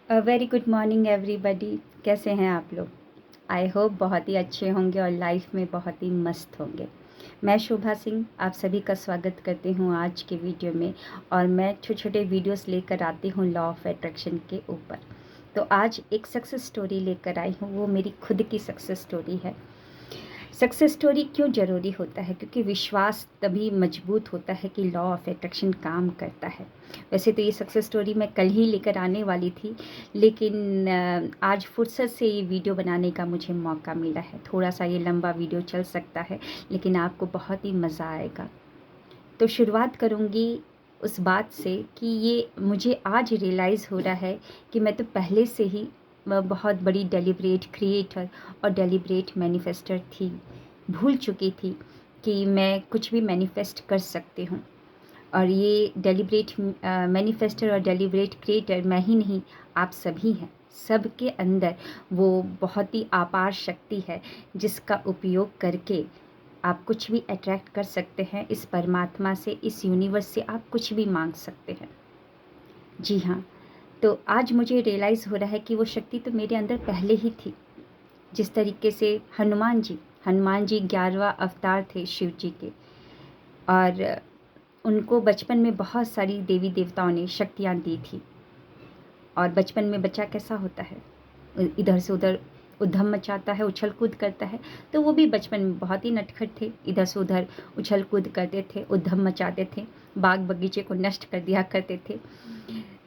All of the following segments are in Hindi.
Very good morning everybody. कैसे हैं आप लोग? आई होप बहुत ही अच्छे होंगे और लाइफ में बहुत ही मस्त होंगे। मैं शोभा सिंह आप सभी का स्वागत करती हूँ आज के वीडियो में। और मैं छोटे छोटे वीडियोस लेकर आती हूँ लॉ ऑफ अट्रैक्शन के ऊपर। तो आज एक सक्सेस स्टोरी लेकर आई हूँ, वो मेरी खुद की सक्सेस स्टोरी है। सक्सेस स्टोरी क्यों ज़रूरी होता है? क्योंकि विश्वास तभी मजबूत होता है कि लॉ ऑफ अट्रैक्शन काम करता है। वैसे तो ये सक्सेस स्टोरी मैं कल ही लेकर आने वाली थी, लेकिन आज फुर्सत से ये वीडियो बनाने का मुझे मौका मिला है। थोड़ा सा ये लंबा वीडियो चल सकता है, लेकिन आपको बहुत ही मज़ा आएगा। तो शुरुआत करूँगी उस बात से कि ये मुझे आज रियलाइज़ हो रहा है कि मैं तो पहले से ही बहुत बड़ी डेलिब्रेट क्रिएटर और डेलिब्रेट मैनिफेस्टर थी। भूल चुकी थी कि मैं कुछ भी मैनिफेस्ट कर सकती हूँ। और ये डेलिब्रेट मैनिफेस्टर और डेलिब्रेट क्रिएटर मैं ही नहीं, आप सभी हैं। सबके अंदर वो बहुत ही अपार शक्ति है जिसका उपयोग करके आप कुछ भी अट्रैक्ट कर सकते हैं। इस परमात्मा से, इस यूनिवर्स से आप कुछ भी मांग सकते हैं। जी हाँ, तो आज मुझे रियलाइज़ हो रहा है कि वो शक्ति तो मेरे अंदर पहले ही थी। जिस तरीके से हनुमान जी 11वां अवतार थे शिव जी के, और उनको बचपन में बहुत सारी देवी देवताओं ने शक्तियाँ दी थी। और बचपन में बच्चा कैसा होता है, इधर से उधर उधम मचाता है, उछल कूद करता है। तो वो भी बचपन में बहुत ही नटखट थे, इधर से उधर उछल कूद करते थे, उधम मचाते थे, बाग बगीचे को नष्ट कर दिया करते थे।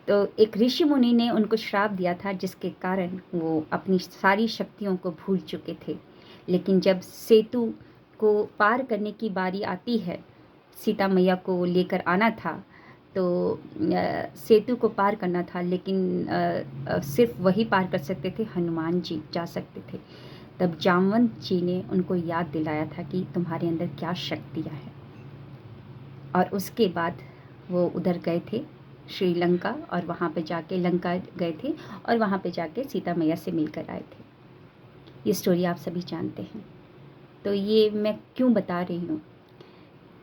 तो एक ऋषि मुनि ने उनको श्राप दिया था, जिसके कारण वो अपनी सारी शक्तियों को भूल चुके थे। लेकिन जब सेतु को पार करने की बारी आती है, सीता मैया को लेकर आना था, तो सेतु को पार करना था, लेकिन सिर्फ वही पार कर सकते थे, हनुमान जी जा सकते थे। तब जामवंत जी ने उनको याद दिलाया था कि तुम्हारे अंदर क्या शक्तियाँ हैं। और उसके बाद वो उधर गए थे श्रीलंका, और वहाँ पे जाके लंका गए थे, और वहाँ पे जाके सीता मैया से मिलकर आए थे। ये स्टोरी आप सभी जानते हैं। तो ये मैं क्यों बता रही हूँ,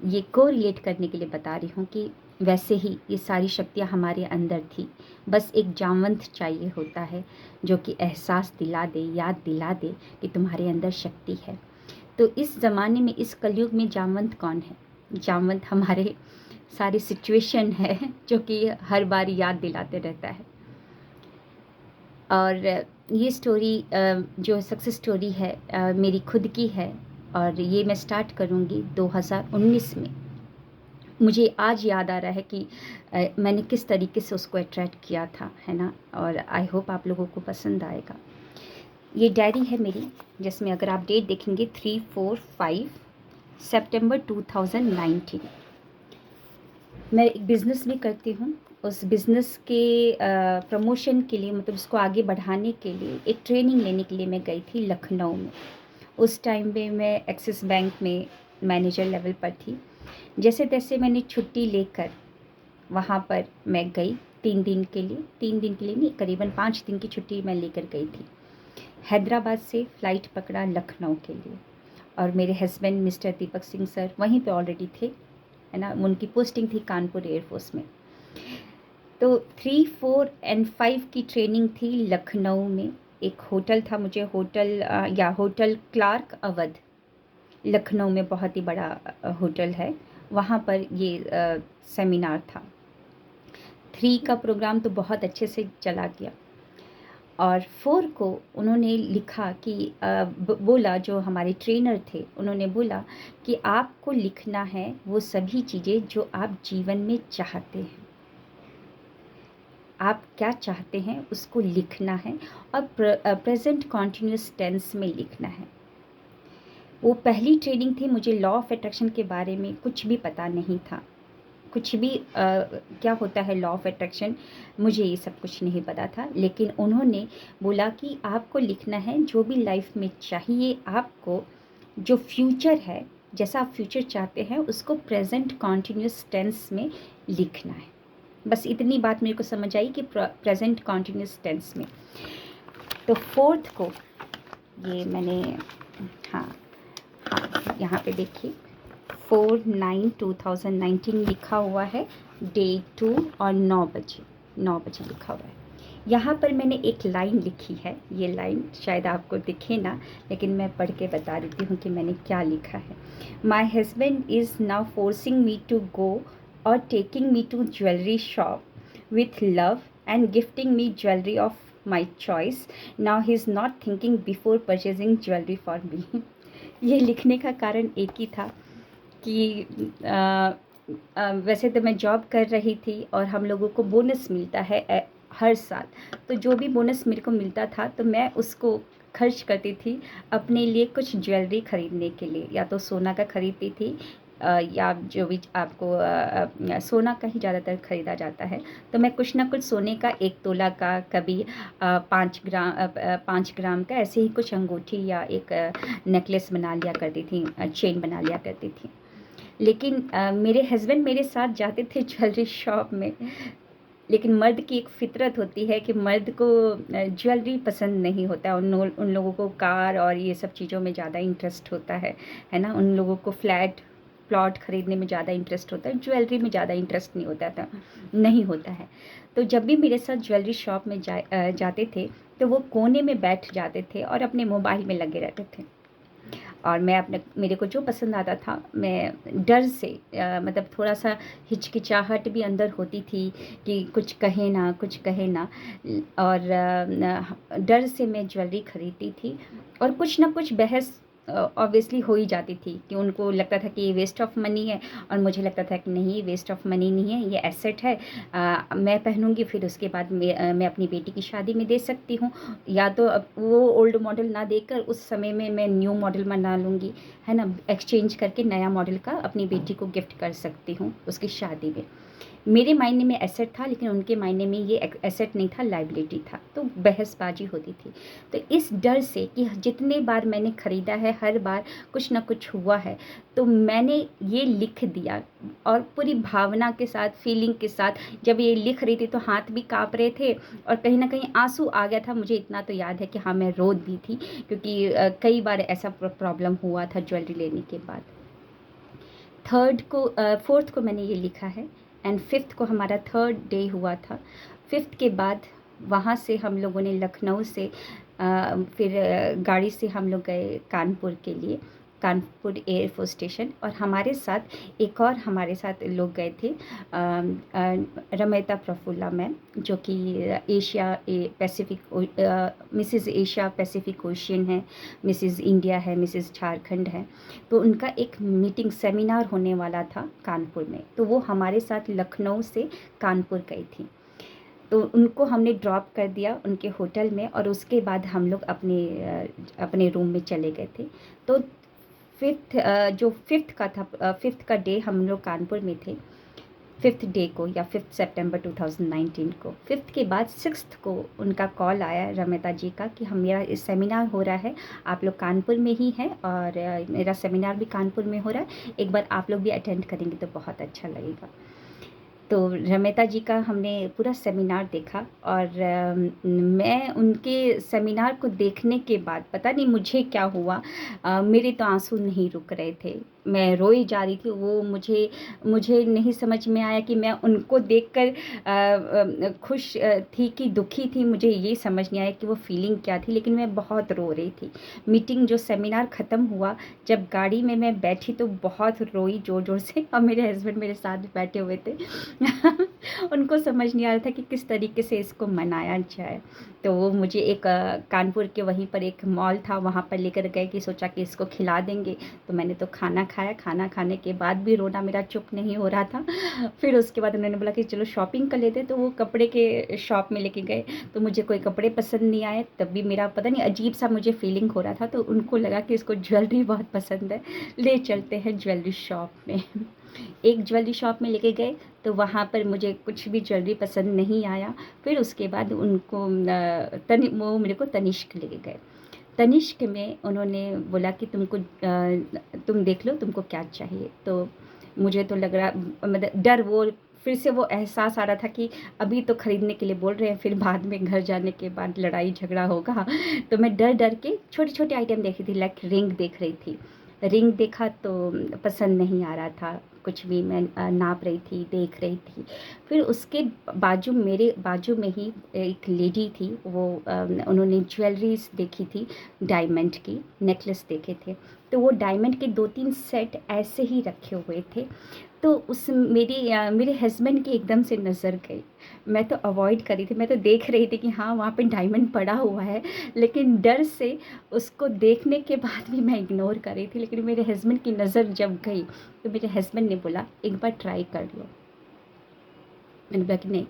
ये को रिलेट करने के लिए बता रही हूँ कि वैसे ही ये सारी शक्तियाँ हमारे अंदर थी। बस एक जामवंत चाहिए होता है जो कि एहसास दिला दे, याद दिला दे कि तुम्हारे अंदर शक्ति है। तो इस ज़माने में, इस कलयुग में जामवंत कौन है? जामवंत हमारे सारी सिचुएशन है जो कि हर बार याद दिलाते रहता है। और ये स्टोरी जो सक्सेस स्टोरी है मेरी खुद की है, और ये मैं स्टार्ट करूँगी 2019 में। मुझे आज याद आ रहा है कि मैंने किस तरीके से उसको अट्रैक्ट किया था, है ना। और आई होप आप लोगों को पसंद आएगा। ये डायरी है मेरी, जिसमें अगर आप डेट देखेंगे 3-4-5 सितंबर 2019। मैं एक बिज़नेस भी करती हूँ। उस बिज़नेस के प्रमोशन के लिए, मतलब उसको आगे बढ़ाने के लिए एक ट्रेनिंग लेने के लिए मैं गई थी लखनऊ में। उस टाइम पे मैं एक्सिस बैंक में मैनेजर लेवल पर थी। जैसे तैसे मैंने छुट्टी लेकर वहाँ पर मैं गई 3 दिन के लिए। 3 दिन के लिए नहीं, करीबन 5 दिन की छुट्टी मैं लेकर गई थी। हैदराबाद से फ़्लाइट पकड़ा लखनऊ के लिए, और मेरे husband mister Deepak Singh sir वहीं पे ऑलरेडी थे, है ना। उनकी पोस्टिंग थी कानपुर एयरफोर्स में। तो 3, 4 और 5 की ट्रेनिंग थी लखनऊ में। एक होटल था, मुझे होटल क्लार्क अवध, लखनऊ में बहुत ही बड़ा होटल है, वहाँ पर ये सेमिनार था। 3 का प्रोग्राम तो बहुत अच्छे से चला गया, और 4 को उन्होंने लिखा कि बोला, जो हमारे ट्रेनर थे उन्होंने बोला कि आपको लिखना है वो सभी चीज़ें जो आप जीवन में चाहते हैं। आप क्या चाहते हैं उसको लिखना है, और प्रेजेंट कॉन्टिन्यूस टेंस में लिखना है। वो पहली ट्रेनिंग थी, मुझे लॉ ऑफ अट्रैक्शन के बारे में कुछ भी पता नहीं था। कुछ भी क्या होता है लॉ ऑफ अट्रैक्शन, मुझे ये सब कुछ नहीं पता था। लेकिन उन्होंने बोला कि आपको लिखना है जो भी लाइफ में चाहिए आपको, जो फ्यूचर है, जैसा आप फ्यूचर चाहते हैं उसको प्रेजेंट कॉन्टिन्यूस टेंस में लिखना है। बस इतनी बात मेरे को समझ आई कि प्रेजेंट कॉन्टिन्यूस टेंस में। तो 4 को ये मैंने, हाँ हाँ, यहाँ पे देखिए 4/9/2019 लिखा हुआ है, डे 2 और 9 बजे लिखा हुआ है। यहाँ पर मैंने एक लाइन लिखी है, ये लाइन शायद आपको दिखे ना, लेकिन मैं पढ़ के बता देती हूँ कि मैंने क्या लिखा है। My husband is now forcing me to go और taking me to jewellery shop with love and gifting me jewellery of my choice. Now he is not thinking before purchasing jewellery for me. ये लिखने का कारण एक ही था कि वैसे तो मैं जॉब कर रही थी और हम लोगों को बोनस मिलता है हर साल। तो जो भी बोनस मेरे को मिलता था तो मैं उसको खर्च करती थी अपने लिए कुछ ज्वेलरी ख़रीदने के लिए, या तो सोना का ख़रीदती थी या जो भी आपको सोना का ही ज़्यादातर ख़रीदा जाता है। तो मैं कुछ ना कुछ सोने का 1 तोला का, कभी 5 ग्राम का, ऐसे ही कुछ अंगूठी या एक नेकलेस बना लिया करती थी, चेन बना लिया करती थी। लेकिन मेरे हस्बैंड मेरे साथ जाते थे ज्वेलरी शॉप में, लेकिन मर्द की एक फ़ितरत होती है कि मर्द को ज्वेलरी पसंद नहीं होता है। उन लोगों को कार और ये सब चीज़ों में ज़्यादा इंटरेस्ट होता है ना। उन लोगों को फ्लैट प्लॉट ख़रीदने में ज़्यादा इंटरेस्ट होता है, ज्वेलरी में ज़्यादा इंटरेस्ट नहीं होता है। तो जब भी मेरे साथ ज्वेलरी शॉप में जाते थे तो वो कोने में बैठ जाते थे और अपने मोबाइल में लगे रहते थे। और मैं मेरे को जो पसंद आता था, मैं डर से मतलब थोड़ा-सा हिचकिचाहट भी अंदर होती थी कि कुछ कहे ना, कुछ कहे ना, और डर से मैं ज्वेलरी खरीदती थी और कुछ ना कुछ बहस ऑब्वियसली हो ही जाती थी कि उनको लगता था कि ये वेस्ट ऑफ मनी है और मुझे लगता था कि नहीं, ये वेस्ट ऑफ मनी नहीं है, ये एसेट है। मैं पहनूँगी, फिर उसके बाद मैं अपनी बेटी की शादी में दे सकती हूँ, या तो अब वो ओल्ड मॉडल ना देकर उस समय में मैं न्यू मॉडल बना लूँगी, है ना, एक्सचेंज करके नया मॉडल का अपनी बेटी को गिफ्ट कर सकती हूँ उसकी शादी में। मेरे मायने में एसेट था, लेकिन उनके मायने में ये एसेट नहीं था, लायबिलिटी था। तो बहसबाजी होती थी। तो इस डर से कि जितने बार मैंने ख़रीदा है हर बार कुछ ना कुछ हुआ है, तो मैंने ये लिख दिया और पूरी भावना के साथ, फीलिंग के साथ जब ये लिख रही थी तो हाथ भी काँप रहे थे और कहीं न कहीं आँसू आ गया था। मुझे इतना तो याद है कि हाँ, मैं रो दी थी, क्योंकि कई बार ऐसा प्रॉब्लम हुआ था ज्वेलरी लेने के बाद। 4th को मैंने ये लिखा है एंड 5th को हमारा 3rd डे हुआ था। 5th के बाद वहाँ से हम लोगों ने लखनऊ से फिर गाड़ी से हम लोग गए कानपुर के लिए, कानपुर एयरफोर्स स्टेशन। और हमारे साथ एक और हमारे साथ लोग गए थे, रमैता प्रफुल्ला मैम, जो कि मिसेज़ एशिया पैसिफिक ओशियन है, मिसेज़ इंडिया है, मिसेज़ झारखंड है। तो उनका एक मीटिंग सेमिनार होने वाला था कानपुर में, तो वो हमारे साथ लखनऊ से कानपुर गई थी। तो उनको हमने ड्रॉप कर दिया उनके होटल में और उसके बाद हम लोग अपने रूम में चले गए थे। तो 5th का था, 5th का डे हम लोग कानपुर में थे, 5th डे को या 5 सितंबर 2019 को। 5th के बाद 6th को उनका कॉल आया रमिता जी का कि मेरा इस सेमिनार हो रहा है, आप लोग कानपुर में ही हैं और मेरा सेमिनार भी कानपुर में हो रहा है, एक बार आप लोग भी अटेंड करेंगे तो बहुत अच्छा लगेगा। तो रमिता जी का हमने पूरा सेमिनार देखा और मैं उनके सेमिनार को देखने के बाद पता नहीं मुझे क्या हुआ, मेरे तो आंसू नहीं रुक रहे थे, मैं रोई जा रही थी। वो मुझे नहीं समझ में आया कि मैं उनको देखकर खुश थी कि दुखी थी, मुझे ये समझ नहीं आया कि वो फीलिंग क्या थी, लेकिन मैं बहुत रो रही थी। मीटिंग जो सेमिनार ख़त्म हुआ, जब गाड़ी में मैं बैठी तो बहुत रोई ज़ोर-ज़ोर से और मेरे हस्बैंड मेरे साथ बैठे हुए थे। उनको समझ नहीं आ रहा था कि किस तरीके से इसको मनाया जाए। तो वो मुझे एक कानपुर के वहीं पर एक मॉल था, वहाँ पर लेकर गए कि सोचा कि इसको खिला देंगे। तो मैंने तो खाना खाया, खाना खाने के बाद भी रोना मेरा चुप नहीं हो रहा था। फिर उसके बाद उन्होंने बोला कि चलो शॉपिंग कर लेते हैं, तो वो कपड़े के शॉप में लेके गए। तो मुझे कोई कपड़े पसंद नहीं आए, तब भी मेरा पता नहीं अजीब-सा मुझे फीलिंग हो रहा था। तो उनको लगा कि इसको ज्वेलरी बहुत पसंद है, ले चलते हैं ज्वेलरी शॉप में। एक ज्वेलरी शॉप में लेके गए, तो वहाँ पर मुझे कुछ भी ज्वेलरी पसंद नहीं आया। फिर उसके बाद उनको वो मेरे को तनिष्क लेके गए। तनिष्क में उन्होंने बोला कि तुम देख लो तुमको क्या चाहिए। तो मुझे तो लग रहा, मतलब डर, वो फिर से वो एहसास आ रहा था कि अभी तो ख़रीदने के लिए बोल रहे हैं, फिर बाद में घर जाने के बाद लड़ाई झगड़ा होगा। तो मैं डर के छोटे-छोटे आइटम देख रही थी, लाइक रिंग देख रही थी। रिंग देखा तो पसंद नहीं आ रहा था, कुछ भी मैं नाप रही थी, देख रही थी। फिर उसके मेरे बाजू में ही एक लेडी थी, वो उन्होंने ज्वेलरीज देखी थी, डायमंड की नेकलेस देखे थे। तो वो डायमंड के 2-3 सेट ऐसे ही रखे हुए थे। तो मेरे हस्बैंड की एकदम से नज़र गई। मैं तो अवॉइड कर रही थी, मैं तो देख रही थी कि हाँ वहाँ पे डायमंड पड़ा हुआ है, लेकिन डर से उसको देखने के बाद भी मैं इग्नोर कर रही थी। लेकिन मेरे हस्बैंड की नज़र जब गई तो मेरे हस्बैंड ने बोला एक बार ट्राई कर लो। मैंने बोला कि नहीं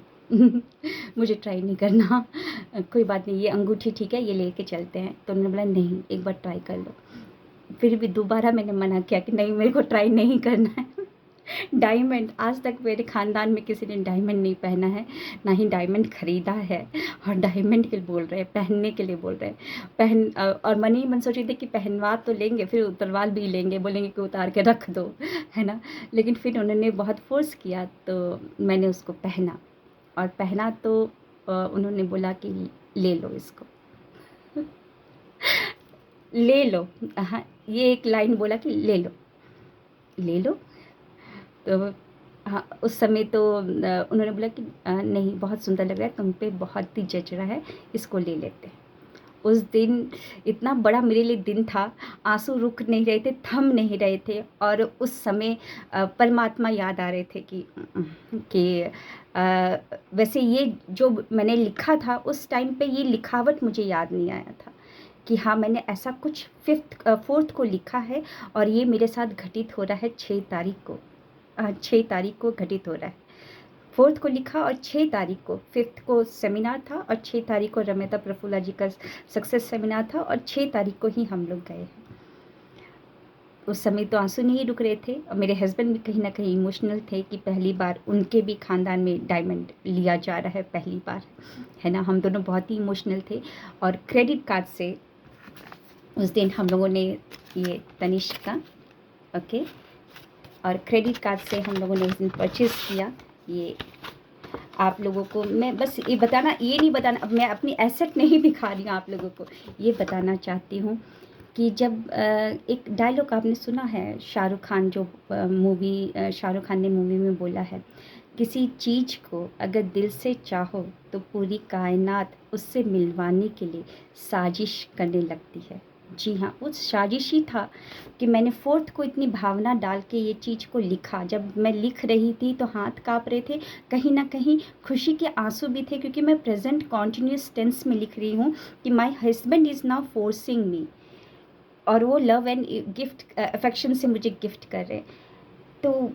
मुझे ट्राई नहीं करना, कोई बात नहीं, ये अंगूठी ठीक है, ये लेके चलते हैं। तो उन्होंने बोला नहीं, एक बार ट्राई कर लो। फिर भी दोबारा मैंने मना किया कि नहीं, मेरे को ट्राई नहीं करना है। डायमंड, आज तक मेरे ख़ानदान में किसी ने डायमंड नहीं पहना है, ना ही डायमंड ख़रीदा है। और डायमंड के लिए बोल रहे हैं, पहनने के लिए बोल रहे हैं। और मन ही मन सोच रही थी कि पहनवा तो लेंगे, फिर उतरवा भी लेंगे, बोलेंगे कि उतार के रख दो, है ना। लेकिन फिर उन्होंने बहुत फोर्स किया तो मैंने उसको पहना। और पहना तो उन्होंने बोला कि ले लो इसको, ले लो। हाँ, ये एक लाइन बोला कि ले लो, ले लो। तो हाँ, उस समय तो उन्होंने बोला कि नहीं, बहुत सुंदर लग रहा है, तुम पे बहुत ही जच रहा है, इसको ले लेते हैं। उस दिन इतना बड़ा मेरे लिए दिन था, आंसू रुक नहीं रहे थे, थम नहीं रहे थे। और उस समय परमात्मा याद आ रहे थे कि वैसे ये जो मैंने लिखा था उस टाइम पे, ये लिखावट मुझे याद नहीं आया था कि हाँ मैंने ऐसा कुछ 4th को लिखा है। और ये मेरे साथ घटित हो रहा है 6 तारीख को, 6 तारीख को घटित हो रहा है। 4th को लिखा और 6 तारीख को, 5th को सेमिनार था और 6 तारीख को रमेता प्रफुल्ला जी का सक्सेस सेमिनार था और 6 तारीख को ही हम लोग गए हैं। उस समय तो आंसू नहीं रुक रहे थे और मेरे हस्बैंड भी कहीं ना कहीं इमोशनल थे कि पहली बार उनके भी खानदान में डायमंड लिया जा रहा है, पहली बार, है ना। हम दोनों बहुत ही इमोशनल थे। और क्रेडिट कार्ड से उस दिन हम लोगों ने ये तनिष्क का, ओके, और क्रेडिट कार्ड से हम लोगों ने उस दिन परचेज़ किया। ये आप लोगों को मैं बस ये बताना, ये नहीं बताना, अब मैं अपनी एसेट नहीं दिखा रही हूँ आप लोगों को, ये बताना चाहती हूँ कि जब एक डायलॉग आपने सुना है, शाहरुख खान जो शाहरुख खान ने मूवी में बोला है, किसी चीज़ को अगर दिल से चाहो तो पूरी कायनात उससे मिलवाने के लिए साजिश करने लगती है। जी हाँ, वो साजिश ही था कि मैंने 4th को इतनी भावना डाल के ये चीज़ को लिखा। जब मैं लिख रही थी तो हाथ काँप रहे थे, कहीं ना कहीं खुशी के आंसू भी थे, क्योंकि मैं प्रेजेंट कॉन्टिन्यूस टेंस में लिख रही हूँ कि माई हस्बैंड इज़ नाउ फोर्सिंग मी, और वो लव एंड गिफ्ट अफेक्शन से मुझे गिफ्ट कर रहे हैं। तो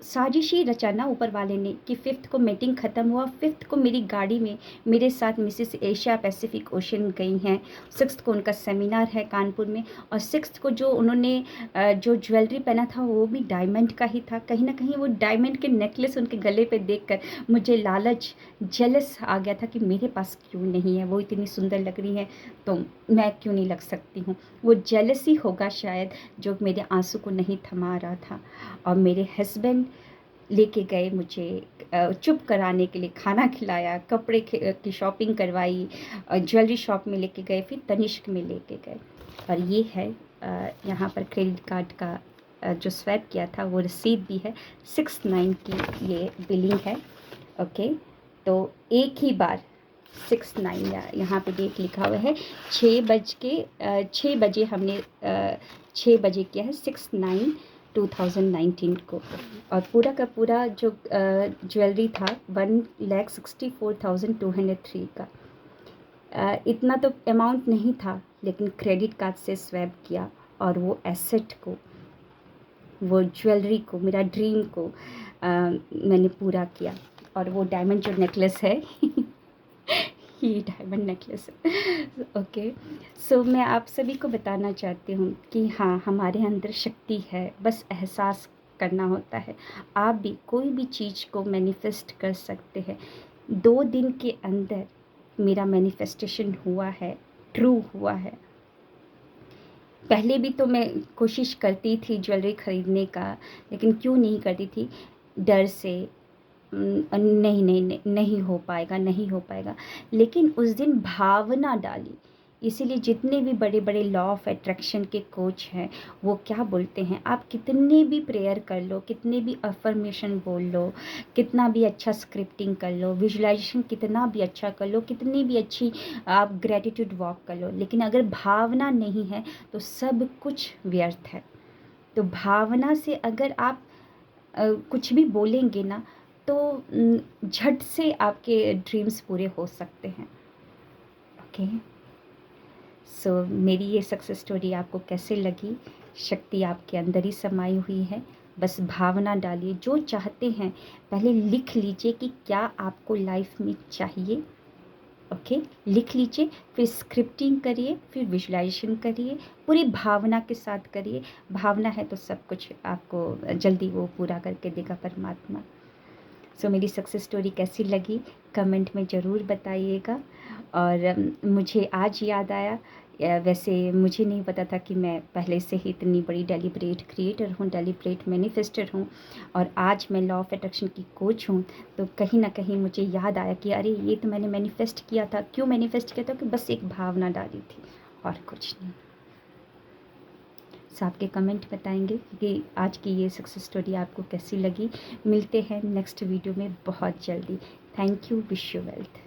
साजिश ही रचा ना ऊपर वाले ने कि 5th को मीटिंग ख़त्म हुआ, 5th को मेरी गाड़ी में मेरे साथ मिसेस एशिया पैसिफिक ओशन गई हैं। 6th को उनका सेमिनार है कानपुर में, और 6th को जो उन्होंने जो ज्वेलरी पहना था वो भी डायमंड का ही था। कहीं ना कहीं वो डायमंड के नेकलेस उनके गले पे देखकर मुझे लालच, जेलस आ गया था कि मेरे पास क्यों नहीं है, वो इतनी सुंदर लग रही है तो मैं क्यों नहीं लग सकती हूँ। वो जेलसी होगा शायद जो मेरे आंसू को नहीं थमा रहा था। और मेरे हस्बैंड लेके गए मुझे चुप कराने के लिए, खाना खिलाया, कपड़े की शॉपिंग करवाई, ज्वेलरी शॉप में लेके गए, फिर तनिष्क में लेके गए। और ये है यहाँ पर क्रेडिट कार्ड का जो स्वैप किया था वो रसीद भी है, 6/9 की ये बिलिंग है, ओके। तो एक ही बार 6/9, यहाँ पे डेट लिखा हुआ है 6 बजे हमने 6 बजे किया है, 6/9/2019 को। और पूरा का पूरा जो ज्वेलरी था 1,64,203 का। इतना तो अमाउंट नहीं था, लेकिन क्रेडिट कार्ड से स्वैप किया और वो एसेट को, वो ज्वेलरी को, मेरा ड्रीम को मैंने पूरा किया। और वो डायमंड जो नेकलेस है ये डायमंड नेकलेस है, ओके। सो मैं आप सभी को बताना चाहती हूँ कि हाँ, हमारे अंदर शक्ति है, बस एहसास करना होता है। आप भी कोई भी चीज़ को मैनिफेस्ट कर सकते हैं। 2 दिन के अंदर मेरा मैनिफेस्टेशन हुआ है, ट्रू हुआ है। पहले भी तो मैं कोशिश करती थी ज्वेलरी ख़रीदने का, लेकिन क्यों नहीं करती थी, डर से, नहीं नहीं नहीं नहीं हो पाएगा, नहीं हो पाएगा। लेकिन उस दिन भावना डाली इसीलिए जितने भी बड़े बड़े लॉ ऑफ अट्रैक्शन के कोच हैं वो क्या बोलते हैं, आप कितने भी प्रेयर कर लो, कितने भी अफर्मेशन बोल लो, कितना भी अच्छा स्क्रिप्टिंग कर लो, विजुलाइजेशन कितना भी अच्छा कर लो, कितनी भी अच्छी आप ग्रेटिट्यूड वॉक कर लो, लेकिन अगर भावना नहीं है तो सब कुछ व्यर्थ है। तो भावना से अगर आप कुछ भी बोलेंगे ना तो झट से आपके ड्रीम्स पूरे हो सकते हैं। ओके, सो मेरी ये सक्सेस स्टोरी आपको कैसे लगी? शक्ति आपके अंदर ही समाई हुई है, बस भावना डालिए, जो चाहते हैं पहले लिख लीजिए कि क्या आपको लाइफ में चाहिए। ओके, लिख लीजिए, फिर स्क्रिप्टिंग करिए, फिर विजुलाइजेशन करिए, पूरी भावना के साथ करिए। भावना है तो सब कुछ आपको जल्दी वो पूरा करके देगा परमात्मा। सो मेरी सक्सेस स्टोरी कैसी लगी कमेंट में ज़रूर बताइएगा। और मुझे आज याद आया, वैसे मुझे नहीं पता था कि मैं पहले से ही इतनी बड़ी डेलिब्रेट क्रिएटर हूँ, डेलिब्रेट मैनिफेस्टर हूँ, और आज मैं लॉ ऑफ अट्रैक्शन की कोच हूँ। तो कहीं ना कहीं मुझे याद आया कि अरे ये तो मैंने मैनिफेस्ट किया था। क्यों मैनिफेस्ट किया था? कि बस एक भावना डाली थी और कुछ नहीं। सो आपके कमेंट बताएंगे कि आज की ये सक्सेस स्टोरी आपको कैसी लगी। मिलते हैं नेक्स्ट वीडियो में बहुत जल्दी। Thank you, wish you wealth.